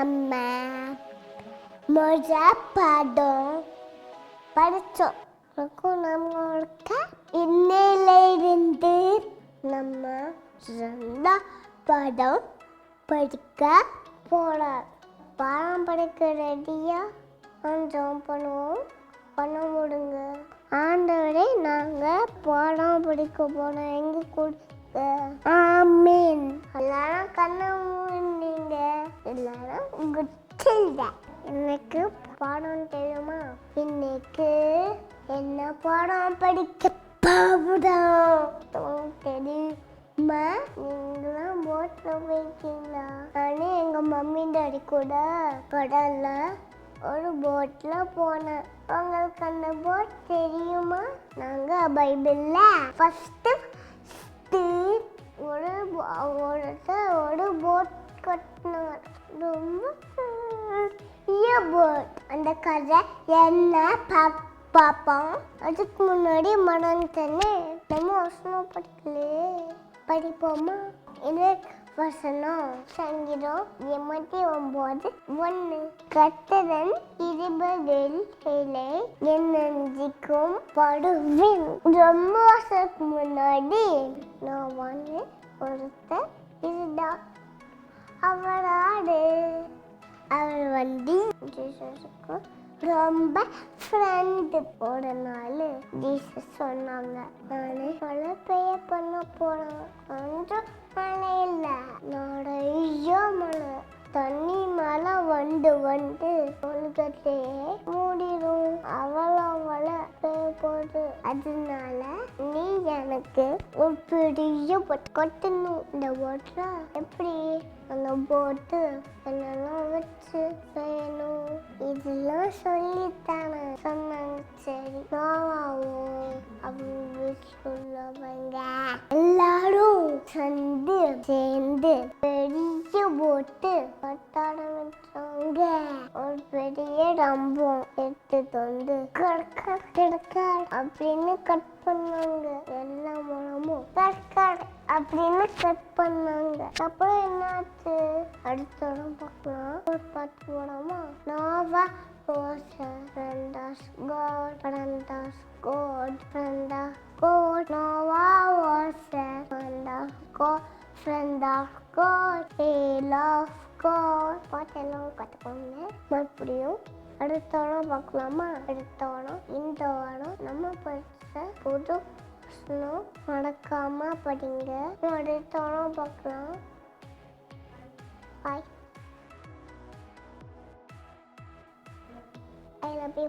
நம்ம மொழ படம் படித்தோம். நம்மளுக்கு இன்னையிலிருந்து நம்ம படம் படிக்க போகிறோம். பாடம் படிக்க ரெடியா? கொஞ்சம் பண்ணுவோம். பண்ண முடியுங்க. ஆண்டவரே, நாங்கள் பாடம் படிக்க போனோம். எங்க கொடுங்க. ஆமீன். எல்லாரும் கண்ணை மூடிங்க. எல்லாரும் குச்சில்ல. இன்னைக்கு பாடம் தெரியுமா? இன்னைக்கு என்ன பாடம் படிக்க போகிறோம் தெரியுமா? நீங்களாம் போட்டில் போயிருக்கீங்களா? நானே எங்கள் மம்மி டாடி கூட கடல்ல ஒரு போட்டில் போனேன். உங்களுக்கு அந்த போட் தெரியுமா? நாங்கள் பைபிளில் ஃபஸ்ட்டு ஒரு போட் கட்டினார். ரொம்ப பெரிய போட். அந்த கதை என்ன பார்ப்போம். அதுக்கு முன்னாடி மறந்துட்டேன்னு நம்ம வசனம் படிக்கலையே. படிப்போமா? இது வசனம் சங்கீதம் 89:1. கர்த்தரின் கிருபைகள் என் நெஞ்சுக்கும் படுவேன். ரொம்ப வருஷத்துக்கு முன்னாடி நான் ஒருத்தர் இருந்தார். அவர் ஜீசஸுக்கு ரொம்ப ஃப்ரெண்டு. ஒரு நாள் ஜீசஸ் சொன்னாங்க, நான் மழை பெய்ய பண்ண போறேன். கொஞ்சம் மழை இல்லை, நிறைய மழை. தண்ணி மேலே வந்து உலகத்தையே மூடிடும். அவளை பெய்ய போகுது. அதனால நீ எனக்கு ஒரு பெரிய போட் கட்டணும். இந்த போட்ல எப்படி அந்த போட்டு என்னெல்லாம் வச்சு செய்யணும் இதெல்லாம் சொல்லித்தானே சொன்னாங்க. சரி நாவாவும் அவங்க சொல்லுவாங்க. எல்லாரும் சேர்ந்து பெரிய போட்டு கட்ட ஆரம்பிச்சாங்க. ஒரு பெரிய ரம்பம் எடுத்துட்டு வந்து கிடக்கார் அப்படின்னு கட் பண்ணாங்க. எல்லா மூலமும் கிடக்கார் அப்படின்னு கட் பண்ணாங்க. அப்புறம் என்னாச்சு? அடுத்த இடம் பார்க்கலாம். ஒரு 10 படமா நாவா Friends God, Noah was a friend of God, he loved God. பாட்டெல்லாம் கற்றுக்கோங்க. மறுபடியும் அடுத்த வாரம் பார்க்கலாமா? அடுத்த வாரம் இந்த வாரம் நம்ம படித்த புது மறக்காம படிங்க. அடுத்த வாரம் பார்க்கலாம். பாய். I love you.